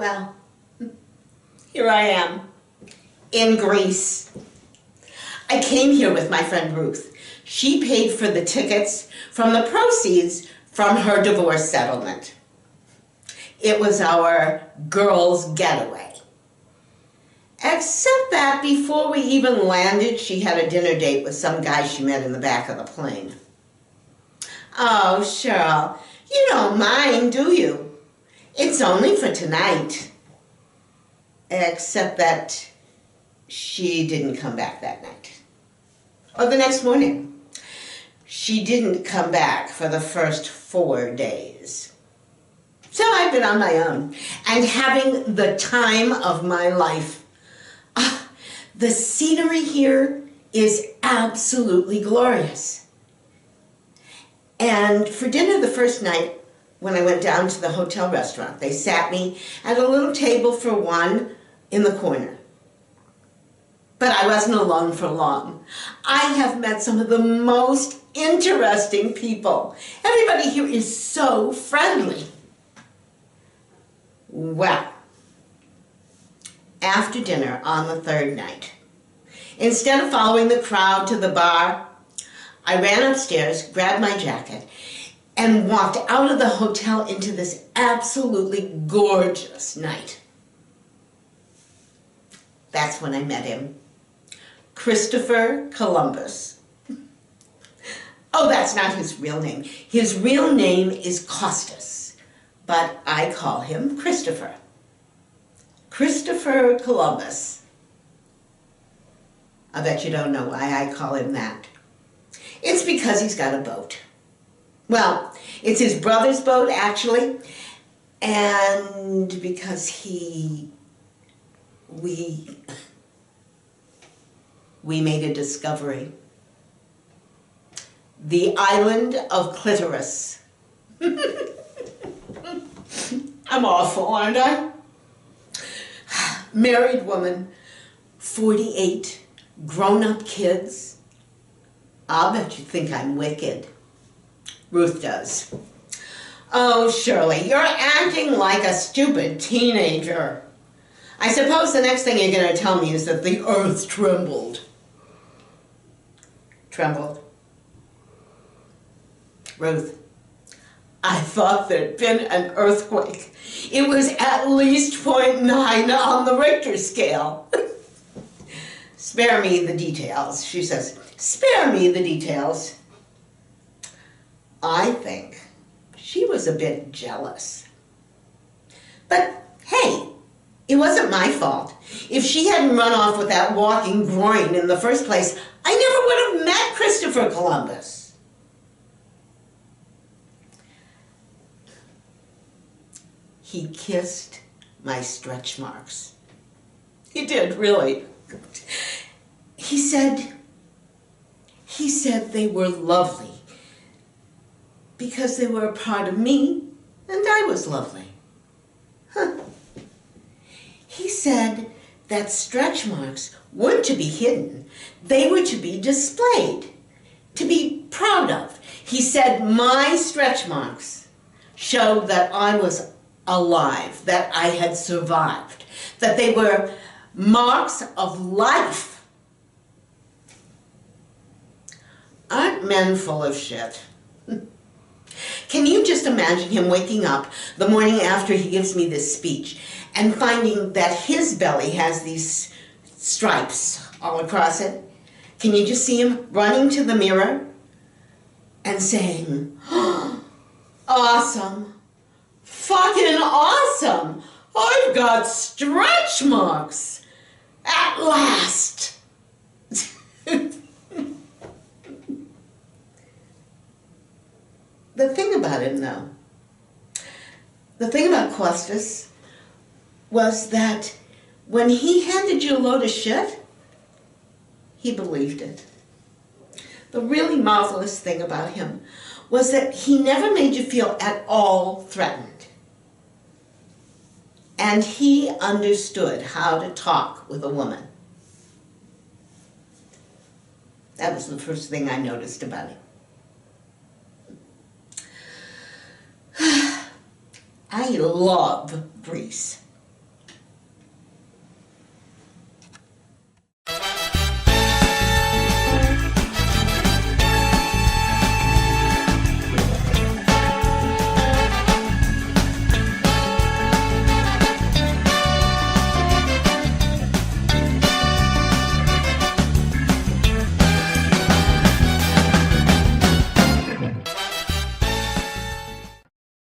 Well, here I am, in Greece. I came here with my friend Ruth. She paid for the tickets from the proceeds from her divorce settlement. It was our girls' getaway. Except that before we even landed, she had a dinner date with some guy she met in the back of the plane. Oh, Cheryl, you don't mind, do you? It's only for tonight. Except that she didn't come back that night. Or the next morning. She didn't come back for the first 4 days. So I've been on my own and having the time of my life. The scenery here is absolutely glorious. And for dinner the first night, when I went down to the hotel restaurant, they sat me at a little table for one in the corner. But I wasn't alone for long. I have met some of the most interesting people. Everybody here is so friendly. Well, after dinner on the third night, instead of following the crowd to the bar, I ran upstairs, grabbed my jacket, and walked out of the hotel into this absolutely gorgeous night. That's when I met him. Christopher Columbus. Oh, that's not his real name. His real name is Costas, but I call him Christopher. Christopher Columbus. I bet you don't know why I call him that. It's because he's got a boat. Well, it's his brother's boat, actually, and because we made a discovery. The island of Clitoris. I'm awful, aren't I? Married woman, 48, grown-up kids. I'll bet you think I'm wicked. Ruth does. Oh, Shirley, you're acting like a stupid teenager. I suppose the next thing you're going to tell me is that the earth trembled. Trembled? Ruth, I thought there'd been an earthquake. It was at least 0.9 on the Richter scale. Spare me the details, she says. Spare me the details. I think she was a bit jealous. But hey, it wasn't my fault. If she hadn't run off with that walking groin in the first place, I never would have met Christopher Columbus. He kissed my stretch marks. He did, really. He said they were lovely because they were a part of me and I was lovely. Huh. He said that stretch marks weren't to be hidden. They were to be displayed, to be proud of. He said my stretch marks showed that I was alive, that I had survived, that they were marks of life. Aren't men full of shit? Can you just imagine him waking up the morning after he gives me this speech and finding that his belly has these stripes all across it? Can you just see him running to the mirror and saying, oh, awesome, fucking awesome, I've got stretch marks, at last. The thing about him, though, the thing about Costas was that when he handed you a load of shit, he believed it. The really marvelous thing about him was that he never made you feel at all threatened. And he understood how to talk with a woman. That was the first thing I noticed about him. I love Greece.